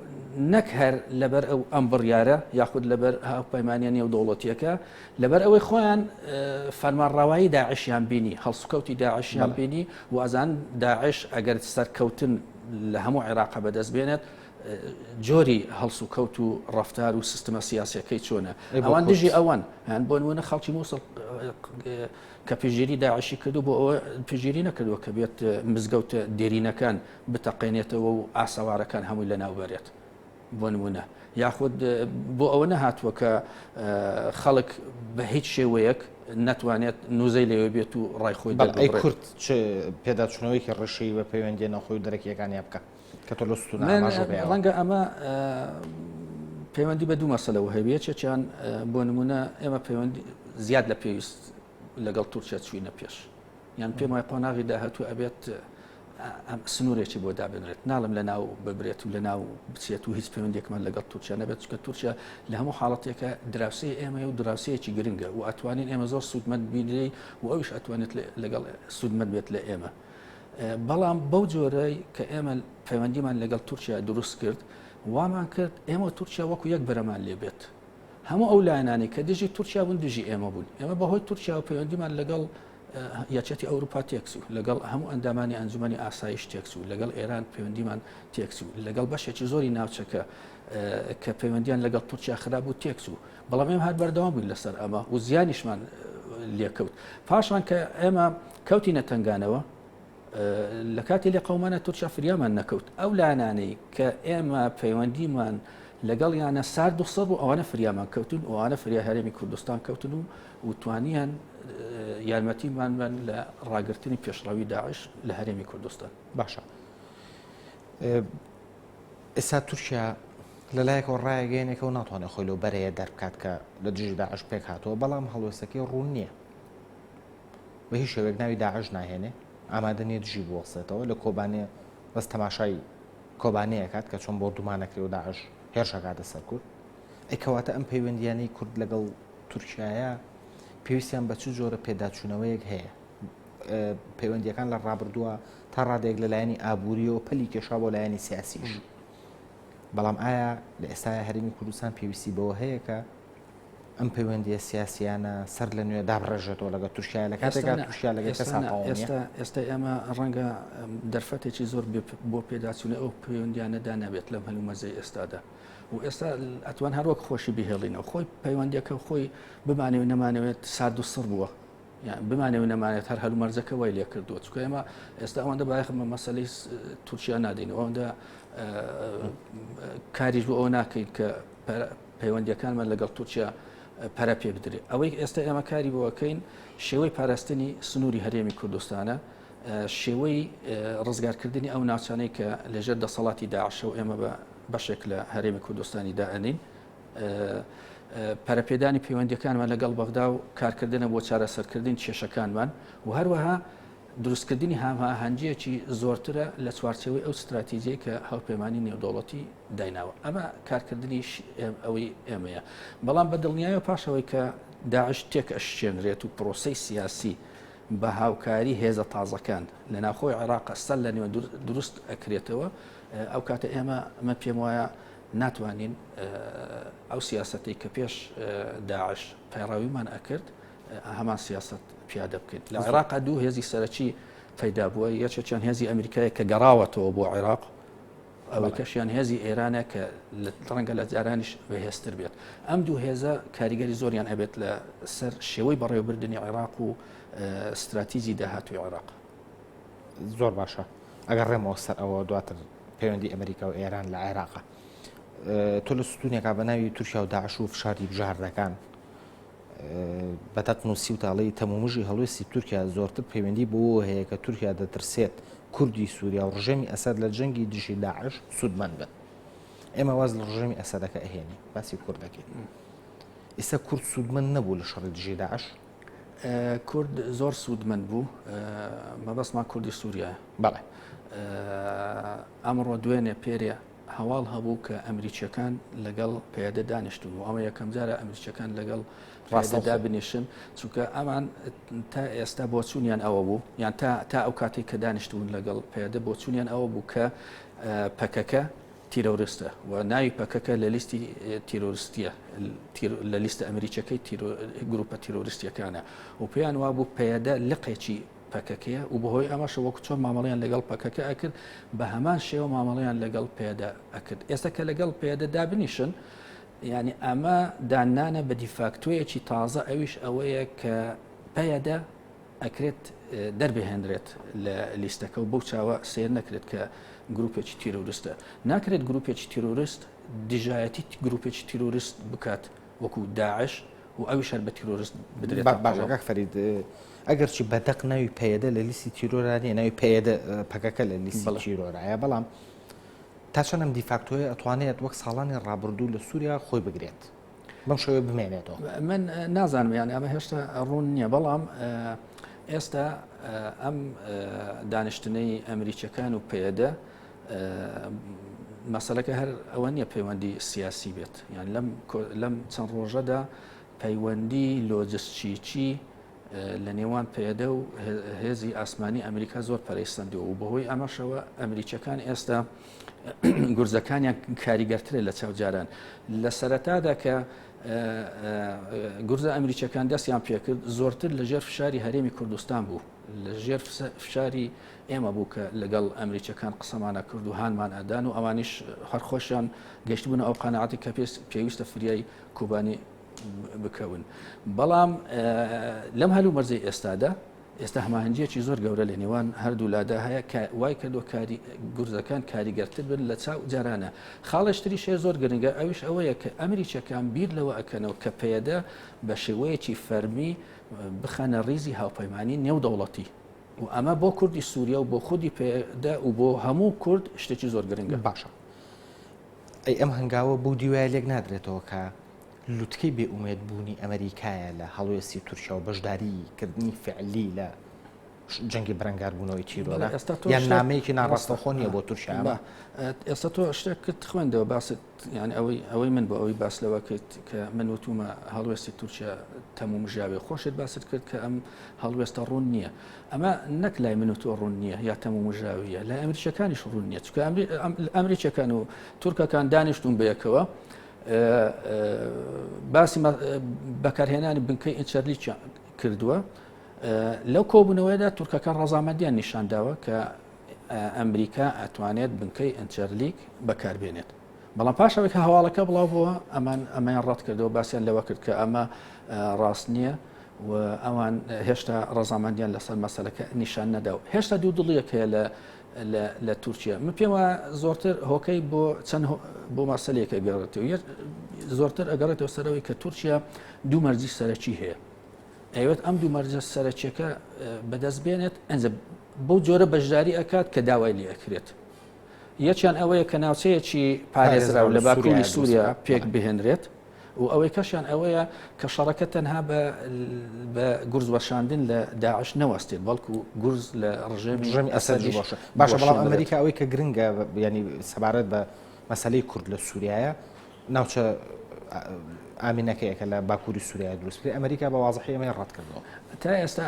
نەک هەر لەبەر ئەو ئەم بڕیارە یاخود لەبەر هاوپەیمانیان نێودەوڵەتیەکە لەبەر ئەوەی خۆیان فەرمانڕاوایی داعشیان بینی هەڵسوکەوتی داعشیان بینی و ئەزان داعش ئەگەر سەرکەوتن لە هەموو عێراق بەدەست بێنێت جۆری هەڵس و کەوت و ڕفتار و سیستەمە سیاسەکەی چۆنە ئەوان دژی ئەوان هەن بۆ نمونە خەڵکی مووسڵ کە پێژێری داعشی کردو بۆ ئەوە پێژێری نەکردووە کە بێت مزگەوتە دێرینەکان بتەقێنێتەوە و ئاسەوارەکان هەمووی لە ناوبەرێت بۆ نمونە یاخود بۆ ئەوە نەهاتووە کە خەڵک بە هیچ شێوەیەک ناتوانێت نوزەی لەوێ بێت و ڕایخۆی ئەی کورد پێداچوونەوەیکی ڕێشەی بە پەیوەندی ناوخۆی و دەرەکیەکانیان بکە ڕەنگە ئەمە پەیوەندی بە دوو مەسەلەوە هەبێ چێکیان بۆ نمونە ئێمە پەیوەندی زیاد لە پێویست لەگەڵ تورکیا چوینە پێش یان پێم وایە قۆناغی داهاتوو ئەبێت سنوورێکی بۆ دابنرێت ناڵم لە ناو ببرێت و لە ناو بچێت و هیچ پەیوەندێکمان لەگەڵ تورکیا نەبێت چکە تورکیا لە هەموو حاڵەتێکە دراوسەی ئێمە و دراوسەیەکی گرنگە و ئەتوانین ئێمە زۆر سوودمەند بینی و ئەوش ئەتوانێت لەگەڵ سوودمەند بێت لە ئێمە بەڵام بەو جۆرەی کە ئێمە پەیوەندیمان لەگەڵ تورکیا دروست کرد وامان کرد ئێمە تورکیا وەکو یەک بەرەمان لێ بێت هەموو ئەو لایەنانی کە دژی تورکیا بوون دژی ئێمە بوون ئێمە بەهۆی تورکیا و پەیوەندیمان لەگەڵ یاچێتی ئەوروپا تێکس و لەگەڵ هەموو ئەندامانی ئەنجومەنی ئاسایش تێکس و لەگەڵ ئێران پەیوەندیمان تێکس و لەگەڵ بەشێکی زۆری ناوچەکە کە پەیوەندیان لەگەڵ تورکیا خراپ و تێکس و بەڵام ئێمە هات بەردەوام بووین لەسەر ئەمە و زیانیشمان لێکەوت پاشان کە ئێمە کەوتی نەتەنگانەوە لە کاتی لێ قەومانە تورکیا فریامان نەکەوت ئەو لانانەی کە ئێمە پەیوەندیمان لەگەڵ یانە سارد و سەر و ئەوانە فریامان کەوتن و ئەوانە فریا هەرێمی کوردستان کەوتن و توانیان یارمەتیمان لە ڕاگررتنی پێشڕاوی داعش لە هەرێمی کوردستان. باشە ئێستا تورکیا لەلایەکەوە ڕایگەیەنێکە و ناتوانێت خۆی لەو بەرەیە دەربکات کە لە دژی داعش پێک هاتەوە بەڵام هەڵوێستەکەی ڕوون نییە بە هیچ شێوەیەک ناوی داعش ناهێنێ ئامادە نیە دژی بوەخسێتەوە لە کۆبانێ بەس تەماشای کۆبانەیە کات کە چۆن بۆ دومانەکری و داعش هێرشەکاتە سەر کورد ئەیکەواتە ئەم پەیوەندیانەی کورد لەگەڵ تورکایە پێویستیان بە چ جۆرە پێداچوونەوەیەک هەیە پەیوەندیەکان لە ڕابردووە تا ڕادێک لە لایەنی ئابوووریەوە پەلی کێشا بۆ لایەنی سیاسیش بەڵام ئایا لە ئێستای هەرێمی کوردستان پێویستی بەوە هەیە کە ئەم پەیوەندیە سیاسیانە سەر لە نوێ دابڕێژێتەوە لەگە تورکیا لە کاتێکا تورکیا لەگە ئێستا ئێمە ڕەنگە دەرفەتێکی زۆر بۆ پێداچوونە ئەو پەیوەندیانەدا نەبێت لەم هەلومەرجەی ئێستادا و ئێستا ئەتوان هەروەک خۆشی بهێڵینەوە خۆی پەیوەندیەکە خۆی بمانێ و نەمانەوێت سارد و سڕ بووە بمانێ و نەمانێت هەر هەلومەرجەکە وای لێ کردووە چکە ئێمە ئێستا ئەوەندە باەخمە مەسەلەی تورکیا نادەین ئەوەندە کاریش بۆ ئەو ناکەین کە پەیوەندیەکانمان لەگەڵ تورکیا پەرە پێ بدرێت ئەوەی ئێستا ئێمە کاری بۆەکەین شێوەی پاراستنی سنووری هەرێمی کوردستانە شێوەی ڕزگارکردنی ئەو ناوچانەی کە لەژێر دەسەڵاتی داعشە و ئێمە بە بەشێک لە هەرێمی کوردستانی دائەنین پەرەپێدانی پەیوەندیەکانمان لەگەڵ بەغدا و کارکردنە بۆ چارەسەرکردنی کێشەکانمان و هەروەها دروستکردنی هەماهەنگیەکی زۆرترە لە چوارچەوەی ئەو استراتیژیەی کە هەڵپەیمانی نێودەوڵەتی دایناوە ئەمە کارکردنی ئەوەی ئێمەیە بەڵام بە دڵنیایە پاشەوەی کە داعش تێک ئەشێنرێت و پرۆسەی سیاسی بە هاوکاری هێزە تازەکان لە ناوخۆی عێراق سەر لە نێوە دروست ئەکرێتەوە ئەو کاتە ئێمە پێم وایە ناتوانین ئەو سیاسەتی کە پێش داعش پەیڕاویمان ئەکرد هەمان سیاست پیادە بکەین لە عێراق دوو هێزی سەرەکی پەیدا بووە یەکێکیان هێزی ئەمریکایە کە گەڕاوەتەوە بۆ عێراق ئەوە کەشیان هێزی ئێرانە کە ڕەنگە لە جارانیش بەهێزتر بێت ئەم دوو هێزە کاریگەری زۆریان ئەبێت لە سەر شێوەی بەڕێوەبردننی عێراق و استراتیژی داهاتوی عێراق زۆر باشە ئەگەر ڕێمەوە سەر ئەوە دواتر پەیوەندی ئەمریکا و ئێران لە عێراقە تۆ لە ستونێکا بە ناوی تورکیا و داعش و فشاری بژاردەکان بەتەت نووسی و تاڵی تەمومژی هەڵوێستی تورکیا زۆرتر پەیوەندی بۆ هەیە کە تورکیا دەترسێت کوردی سووریا و ڕژەمی ئەسەد لە جەنگی دژی داعش سوودمەند بن ئێمە واز لە ڕژەمی ئەسەدەکە ئەهێنی باسی کوردەکەین ئێستا کورد سوودمەند نەبوو لە شەڕی دژی داعش کورد زۆر سوودمەند بوو مەبەستمان کوردی سووریایە بەڵێ ئەمڕۆ دوێنێ پێرێ هەواڵ هەبوو کە ئەمریکیەکان لەگەڵ پێدە دانیشتون و ئەمە یەکەم جارە ئەمریکیەکان لەگەڵ ڕاستەدا بنیشن چونکە ئەمان تا ئێستا بۆچوونیان ئەوە بوو یان تا ئەو کاتێک کە دانیشتون لەگەڵ پێدە بۆچوونیان ئەوە بوو کە پەکەکە تیرۆریستە و ناوی پەکەکە لە لیستی تیرۆریستیە لە لیستە ئەمریکیەکەی گروپە تیرۆریستیەکانە و پێیان وا بوو پێدە لقێکی پەکەکەیە و بەهۆی ئەمەش وەکو چۆن مامەڵیان لەگەڵ پەکەکە ئەکرد بە هەمان شێوە مامەڵیان لەگەڵ پێدە ئەکرد ئێستا کە لەگەڵ پێدە دابنیشن یعنی ئەمە دانانە بە دیفاکتۆیەکی تازە ئەویش ئەوەیە کە پێدە ئەکرێت دەربهێنرێت لە لیستەکە و بەو چاوە سێر نەکرێت کە گروپێکی تیرۆریستە ناکرێت گروپێکی تیرۆریست دژایەتی گروپێکی تیرۆریست بکات وەکو داعش و ئەویش هەر بە تیرۆریست بدرێت باشەکە فەرید ئەگەرچی بەدەق ناوی پێدە لە لیستی تیرۆرانیە ناوی پێدە پەکەکە لە لیستی تیرۆرایە بەڵام تا چەندەم دیفاکتۆی ئەتوانێت وەک ساڵانی ڕابردوو لە سووریا خۆی بگرێت بەم شێوەیە بمێنێتەوە من نازانم یان ئەمە هێشتا ڕوون نییە بەڵام ئێستا ئەم دانیشتنەی ئەمریکیەکان و پێدە مەسەلەکە هەر ئەوە نییە پەیوەندی سیاسی بێت یان لەم چەند ڕۆژەدا پەیوەندی لۆجستیکی لە نێوان پێدە و هێزی ئاسمانی ئەمریکا زۆر پەرەیسەندەوە و بەهۆی ئەمەشەوە ئەمریکیەکان ئێستا گورزەکانیان کاریگەرترێت لە چاوجاران لە سەرەتادا کە گورزە ئەمریکیەکان دەستیان پێکرد زۆرتر لە ژێر فشاری هەرێمی کوردستان بوو لە ژێر فشاری ئێمە بوو کە لەگەڵ ئەمریکیەکان قسەمانە کرد و هانمان ئەدان و ئەوانیش هەرخۆشیان گەشتبوون ئەو قەنەعاتی کە پێویستە فریای کوبانی بکەون بەڵام لەم هەلومەرجەی ئێستا هەماهەنگیەکی زۆر گەورە لە نێوان هەردوو لادا هەیە کە وای کردو گورزەکان کاریگەرتر بن لە چاو جارانە خاڵشتری شێ زۆر گرنگە ئەویش ئەوەیە کە ئەمریکیەکان بیر لەوە ئەکەنەوە کە پێدە بە شێوەیەکی فەرمی بخەنە ڕیزی هاوپەیمانی نێودەوڵەتی و ئەمە بۆ کوردی سووریا و بۆ خودی پێدە و بۆ هەموو کورد شتێکی زۆر گرنگە باشە ئەی ئەم هەنگاوە بۆ دیوایە لێک نادرێتەوە کە لوتکەی بێئومێدبوونی ئەمریکایە لە هەڵوێستی تورکیا و بەشداریکردنی فعلی لە جەنگی بەرەنگاربوونەوەی تیرۆرە ئێستا تۆ یان شتێک- نامەیەکی ناڕاستەخۆ نییە بۆ تورکیا. ئێستا تۆ شتێکت خوێندەوە باست یعنی ئەوەی من بۆ ئەوەی باس لەوە کرد کە من وتومە هەڵوێستی تورکیا تەموم ژاوێ خۆشت باست کرد کە ئەم هەڵوێستە ڕوون نییە. ئەمە نەک لای من و تۆ ڕوون نییە یا تەموم ژاویە لای ئەمریکیەکانیش ڕوون نییە چونکە ئەمریکیەکان و تورکەکان دانیشتون بەیەکەوە باسی بەکارهێنانی بنکەی ئینچەرلی کردووە. لەو کۆبوونەوەیدا تورکەکان ڕەزامەندیان نیشانداوە کە ئەمریکا ئەتوانێت بنکەی ئەنچەرلیک بەکاربێنێت. بەڵام پاشەوەی کە هەواڵەکە بڵاو بووە ئەمان ڕەت کردەوە باسییان لەوە کرد کە ئەمە ڕاست نییە و ئەوان هێشتا ڕەزامەندیان لەسەر مەسەلەکە نیشان نەداوە. هێشتا دوو دڵیەک هەیە لە تورکیا. من پێم وایە زۆرتر هۆکەی بۆ چەند بۆ مەسەلەیەکە گەڕێتەوە زۆرتر ئەگەڕێتەوە سەرەوەی کە تورکیا دوو مەرجی سەرەکی هەیە. ئەوێت ئەم دوو مەرجە سەرەکیەکە بەدەست بێنێت ئەنجە بۆ جۆرە بەشداری ئەکات کە داوای لێ ئەکرێت. یەکیان ئەوەیە کە ناوچەیەکی پارێزرا و لە باکووری سووریا پێک بهێنرێت و ئەوەی کەشیان ئەوەیە کە شەڕەکە تەنها بە گورز وەشاندن لە داعش نەوەستێت بەڵکو گورز لە ڕژێمی ئەسەدی باشە. باشە بەڵام ئەمریکا ئەوەی کە گرنگە ینی سەبارەت بە مەسەلەی کورد لە سووریایە ناوچە ئامینەکەیەکە لە باکووری سووریا دروست کرد. ئەمریکا بە واضحی ئەمەی ڕەت کردەوە. تا ئێستا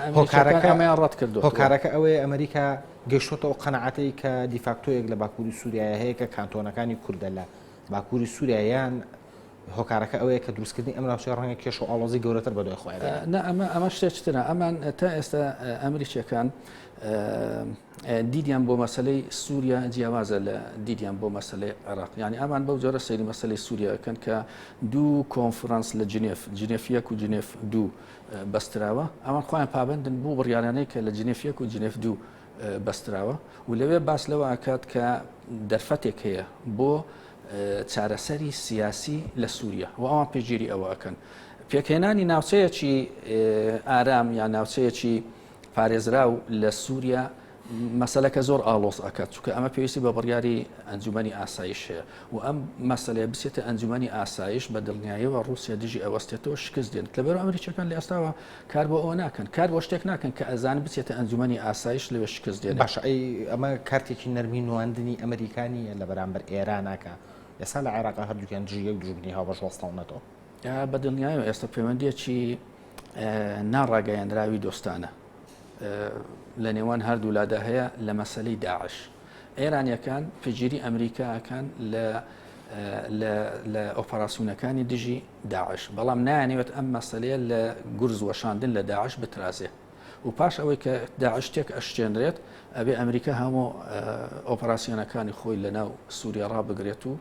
ئەمەیان ڕەت کردەوە. هۆکارەکە ئەوەیە ئەمریکا گەیشتۆتەوە قەنەعەتەی کە دیفاکتۆیەک لە باکووری سووریا هەیە کە کانتۆنەکانی کوردە لە باکووری سووریایان هۆکارەکە ئەوەیە کە دروستکردنی ئەم ناوچەی ڕەنگە کێش و ئاڵۆزی گەورەتر بەدوای خۆیان. ئەمە شتێکترە ئەمان تا ئێستا ئەمریکیەکان دیدیان بۆ مەسلەی سووریا جیاوازە لە دیدیان بۆ مەسلەی عێراق. یعنی ئەمان بەو جۆرە سەیری مەسلەی سووریاکەن کە دوو کۆنفرانس لە جنێف 1 و جنێف 2 بەستراوە. ئەمان خۆیان پابندن بوو بڕیارانەی کە لە جنێف 1 و جنێف 2 بەستراوە و لەوێ باس لەوە ئاکات کە دەرفەتێک هەیە بۆ چارەسەری سیاسی لە سووریا و ئەوان پێگیری ئەوە ئەکەن. پێکهێنانی ناوچەیەکی ئارام یان ناوچەیەکی پارێزرا و لە سووریا مەسەلەکە زۆر ئاڵۆز ئەکات چونکە ئەمە پێویستی بە بڕیاری ئەنجومەنی ئاسایش هەیە و ئەم مەسەلەیە بچێتە ئەنجومەنی ئاسایش بە دڵنیاییەوە ڕوسیا دژی ئەوەستێتەوە شکست دێن. لەبەر ئەمریکیەکان لە ئێستاوە کار بۆ ئەوە ناکەن کار بۆ شتێک ناکەن کە ئەزان بچێتە ئەنجومەنی ئاسایش لەوێ شکست دێن. باشە ئەمە کارتێکی نەرمی نواندنی ئەمریکانیە لە بەرامبەر ئێراناکە. ئێستا لە عێراقا هەردووکیان دژی یەک دژبنی هاوبەش وەستاونەتەوە. بە دڵنیاییەوە ئێستا پەیوەندیەکی ناڕاگەیاندراوی دۆستانە لە نێوان هەردوو لادا هەیە لە مەسەلەی داعش. ئێرانیەکان پێگیری ئەمریکاکان لە ئۆپەراسیۆنەکانی دژی داعش بەڵام نایانەوێت ئەم مەسەلەیە لە گورز وەشاندن لە داعش بترازێ و پاش ئەوەی کە داعش تێک ئەشتێنرێت ئەبێ ئەمریکا هەموو ئۆپەراسیۆنەکانی خۆی لەناو سووریا ڕابگرێت و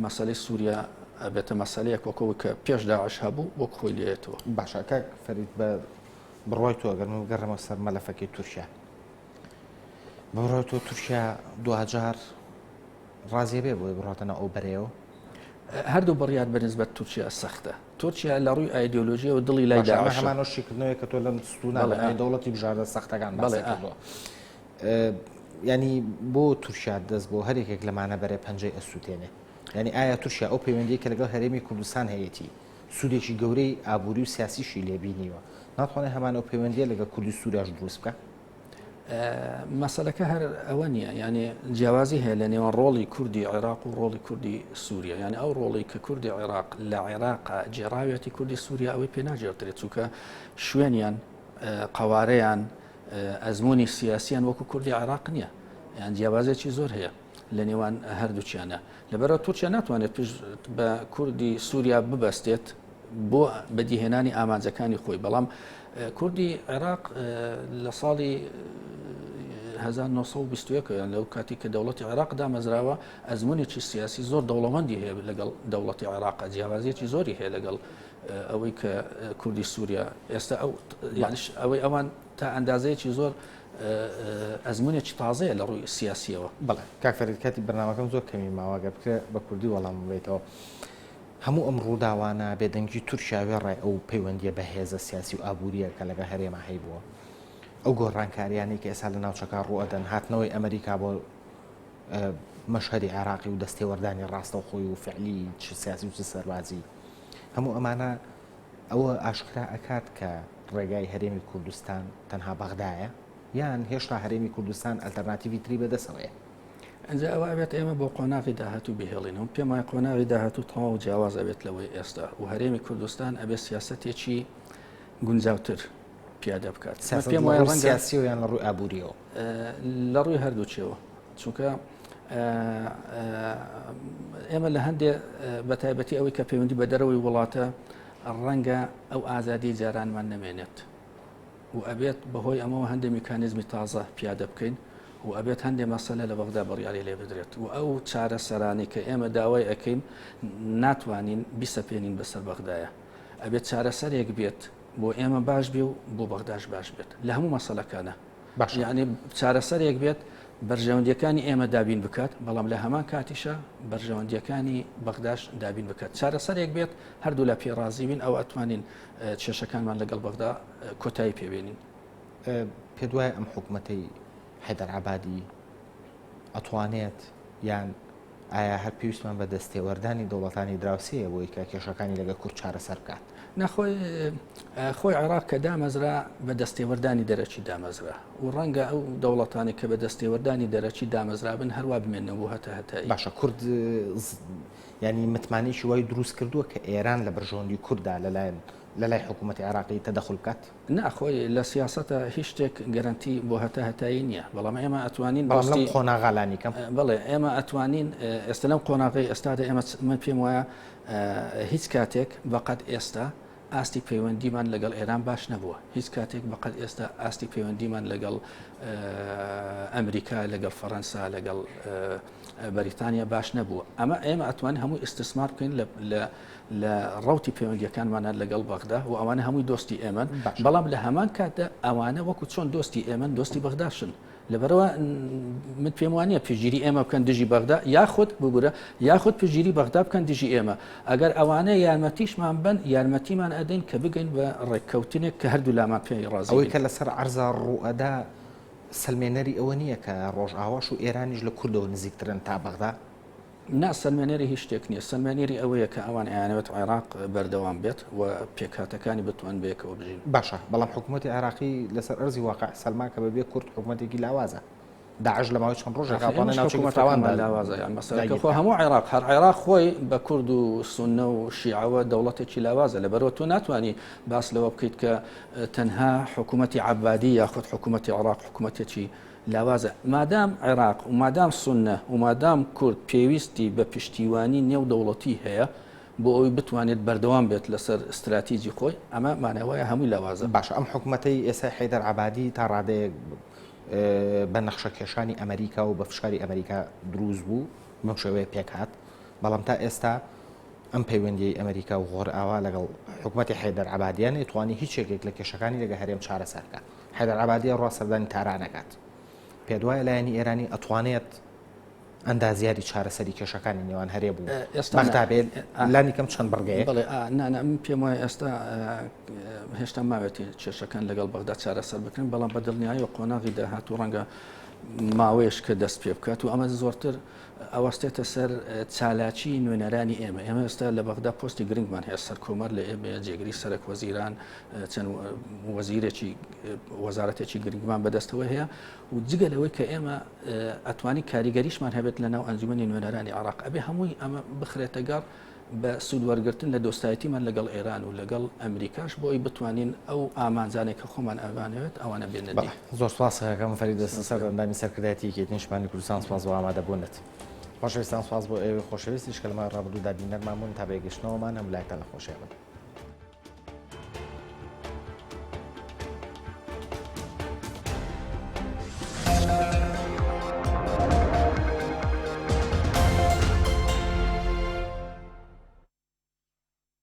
مەسەلەی سووریا ئەبێتە مەسەلەیەک وەکەوە کە پێش داعش هەبوو وەک خۆی لێتەوە. باشە کاک فەرید بە بڕای تۆ ئەگەر من گەڕێمە سەر مەلەفەکەی تورکیا بەڕای تۆ تورکیا دوجار ڕازیە بێ بۆی بڕاتەنە ئەو بەرەوە هەردوو بڕیار بەنسبەت تورکیا سەختە. تورکیا لە ڕووی ئایدۆلۆژیە و دڵی لای داعش هەمانە شیکردنەوەی کە تۆ لەم ستونا دەوڵەتی بژاردە سەختەکان باسی کردووە. ینی بۆ تورکیا دەست بۆ هەرێکێک لەمانە بەرێ پەنجەی ئەسووتێنێ. ینی ئایا تورکیا ئەو پەیوەندی کە لەگەڵ هەرێمی کوردستان هەیەی سوودێکی گەورەی ئابووری و سیاسیشی لێبینیوە ناتوانێت هەمان ئەو پەیوەندیە لەگە کوردی سووریاش دروست بکە؟ مەسەلەکە هەر ئەوە نییە یعنی جیاوازی هەیە لە نێوان ڕۆڵی کوردی عێراق و ڕۆڵی کوردی سووریا. یعنی ئەو ڕۆڵی کە کوردی عێراق لە عێراقا جێراوێتی کوردی سووریا ئەوەی پێ ناجێترێت چونکە شوێنیان قوارەیان ئەزمموی سیاسیان وەکو کوردی عێراق نییە یان جیاوازێکی زۆر هەیە لە نێوان هەردووچیانە. لەبەرە تورکیا ناتوانێت بە کوردی سووریا ببەستێت بۆ بەدیهێنانی ئامانجەکانی خۆی. بەڵام کوردی عێراق لە ساڵی 1920 یان لەو کاتی کە دەوڵەتی عێراق دامەزراوە ئەزممویەکی سیاسی زۆر دەوڵەمەندی هەیە لەگەڵ دەوڵەتی عێراق جیاوازیەکی زۆری هەیە لەگەڵ ئەوەی کە کوردی سووریا ئێستا ئەوەی ئەوان تا ئەندازەیەکی زۆر ئەزممویەکی تازەیە لە ڕووی سیاسیەوە. بەڵێ کاک فەرید کاتی بەرنامەکەم زۆر کەمی ماوەگە بکرێ بە کوردی وەڵام بێتەوە. هەموو ئەم ڕووداوانە بێدەنگی تورکیاوێ ڕای ئەو پەیوەندیە بە هێزە سیاسی و ئابوووریە کە لەگە هەرێمە هەی بووە ئەو گۆڕانکاریانی کە ئێستا لە ناوچەکە ڕوئەدەن هاتنەوەی ئەمریکا بۆ مەشهەدی عێراقی و دەستێوەردانی ڕاستەوخۆی و فعلی چ سیاسی و چ سەربازی هەموو ئەمانە ئەوە ئاشکرا ئەکات کە ڕێگای هەرێمی کوردستان تەنها بەغدایە یان هێشتا هەرێمی کوردستان ئەلتەرناتیڤی تری بەدەستەوەیە. ئەنج ئەوە ئەبێت ئێمە بۆ قۆناغی داهاتوو بهێڵینەوە پێم وایە قۆناغی داهاتوو تەواو جیاواز ئەبێت لەوەی ئێستا و هەرێمی کوردستان ئەبێت سیاسەتێکی گونجاوتر پیادە بکات. پێم وایە سیاسیەوە یان لە ڕووی ئابووریەوە لە ڕووی هەردووچێەوە چونکە ئێمە لە هەندێک بەتایبەتی ئەوەی کە پەیوەندی بە دەرەوەی وڵاتە ڕەنگە ئەو ئازادی جارانمان نامێنێت و ئەبێت بەهۆی ئەمەوە هەندێک میکانیزمی تازە پیادە بکەین و ئەبێت هەندێک مەسەلە لە بەغدا بڕیاری لێ بدرێت و ئەو چارە سەرانی کە ئێمە داوای ئەەکەین ناتوانین بیسەپێنین بەسەر بەغدایە ئەبێت چارەسەرێک بێت بۆ ئێمە باش بێ و بۆ بەغداش باش بێت لە هەموو مەسەلەکانە یعنی چارەسەرێک بێت بەرژەوەندیەکانی ئێمە دابین بکات بەڵام لە هەمان کاتیشە بەرژەوەندیەکانی بەغداش دابین بکات چارەسەرێک بێت هەردوو لە پێڕازی بین ئەو ئەتوانین کێشەکانمان لەگەڵ بەغدا کۆتایی پێبێنین. پێ دوایە ئەم حکوومەتەی حیدەر عەبادی ئەتوانێت یان ئایا هەر پێویستمان بە دەستێوەردانی دەوڵەتانی دراوسەیە بۆی کە کێشەکانی لەگە کورد چارەسەر بکات؟ خۆی عێراق کە دامەزرا بە دەستێوەردانی دەرەکی دامەزرا و ڕەنگە ئەو دەوڵەتانی کە بە دەستێوەردانی دەرەکی دامەزرا بن هەروە بمێنەوە هەتا هەتایی. باشە کورد ینی متمانێکی وای دروست کردووە کە ئێران لە بەرژەوەندی کووردا لە لای حکوومەتی عێراقی تەدەخل بکات؟ ناخۆی لە سیاسەتە هیچ شتێک گەرانتی بۆ هەتا هەتایی نییە بەڵام ئێمە ئەتوانین قۆناغاڵانی کەم بڵێ ئێمە ئەتوانین ئێستا لەم قۆناغی ئێستادا ئێمە پێم وایە هیچ کاتێک بەقەت ئێستا ئاستی پەیوەندیمان لەگەڵ ئێران باش نەبووە هیچ کاتێک بەقەت ئێستا ئاستی پەیوەندیمان لەگەڵ ئەمریکا لەگەڵ فەڕەنسا لەگەڵ بەریتانیا باش نەبووە ئەمە ئێمە ئەتوانین هەموو ئیستثمار بکەین لە ڕوتی پەیوەندیەکانمانە لەگەڵ بەغدا و ئەوانە هەمووی دۆستی ئێمن بەڵام لە هەمان کاتدا ئەوانە وەکو چۆن دۆستی ئێمن دۆستی بەغداشن لەبەرەوە من پێم وانە پێشگیری ئێمە بکەن دژی بەغدا یاخود ببوورە یاخود پێشگیری بەغدا بکەن دژی ئێمە ئەگەر ئەوانە یارمەتیشمان بن یارمەتیمان ئەدەین کە بگەین بە ڕێککەوتنێک کە هەردوو لامان پێی ڕازی ئەوەی کە لەسەر عەرزە ڕوئەدا سلمێنەری ئەوە نییە کە ڕۆژئاواش و ئێرانیش لە کوردەوە نزیکترن تا بەغدا؟ نا سلمێنەری هیچ شتێک نییە سلمێنێری ئەوەیە کە ئەوان ئەیانەوێت عێراق بەردەوام بێت و پێکهاتەکانی بتوان بێکەوە بژین. باشە بەڵام حکوومەتی عێراقی لەسەر ئەرزی واقع سەلما کە بەبێ کورد حکوومەتێکی لاوازە داعش لە ماوەی چەند ڕۆژێک ناوچەکەتاواندا لاوازە یان مەسەلەکە خۆ هەموو عێراق هەر عێراق خۆی بە کورد و سونە و شیعەوە دەوڵەتێکی لاوازە لەبەرەوە تۆ ناتوانانی باس لەوە بکەیت کە تەنها حکوومەتی عەبادی یاخود حکوومەتی عێراق حکوومەتێکی لاوازە مادام عێراق و مادام سونە و مادام کورد پێویستی بە پشتیوانی نێو دەوڵەتی هەیە بۆ ئەوی بتوانێت بەردەوام بێت لەسەر استراتیجی خۆی ئەمە مانەوەیە هەمووی لاوازە. باشە ئەم حکوومەتەی ئێستا حیدەر عەبادی تا ڕادەیەک بە نەخشەکێشانی ئەمریکا و بە فشاری ئەمریکا دروست بوو بەم شێوەیە پێکهات بەڵام تا ئێستا ئەم پەیوەندی ئەمریکا و غۆرئاوا لەگەڵ حکوومەتی حیدەر عەبادیان نەیتوانی هیچ یەکێک لە کێشەکانی لەگە هەرێم چارەسەر بکات. حیدەر عەبادی ڕاستەردانی تارانەکات پێ دوایە لایەنی ئێرانی ئەتوانێت ئەندازیاری چارەسەری کێشەکانی نێوان هەرێ بوو بەغدا بێت لانی کەم چەند بڕگەیە من پێم وایە ئێستا هێشتا ماوێتی کێشەکان لەگەڵ بەغدا چارەسەر بکەن بەڵام بە دڵنیایی و قۆناغی داهاتوو ڕەنگە ماوەیەش کە دەست پێ بکات و ئەمە زۆرتر ئەوەستێتە سەر چالاکی نوێنەرانی ئێمە ئێستا لە بەغدا پۆستی گرنگمان هەیە سەر کۆمەر لە ئێمە جێگری سەرک وەزیران چەند وەزیرێکی وەزارەتێکی گرنگمان بەدەستەوە هەیە و جگە لەوەی کە ئێمە ئەتوانی کاریگەریشمان هەبێت لەناو ئەنجومەنی نوێنەرانی عێراق ئەبێ هەمووی ئەمە بخرێتە گەڵ بە سوودوەرگرتن لە دۆستایەتیمان لەگەڵ ئێران و لەگەڵ ئەمریکاش بۆی بتوانین ئەو ئامانجانێک کە خۆمان ئەوانەوێت ئەوانە بێنەدی. زۆر سپاسەکەم فەریدە سەر ئەندامی سەرکردایەتی کێتنیشمانی کوردستان سپاس بۆ ئامادەبوونت. خۆشەویستان سپاس بۆ ئێوەی خۆشەویستیش کە لەمە ڕابردوودا بینەرمان بوون تا بێگەشتنەوەمان هەم لایتان لە خۆشیێمن.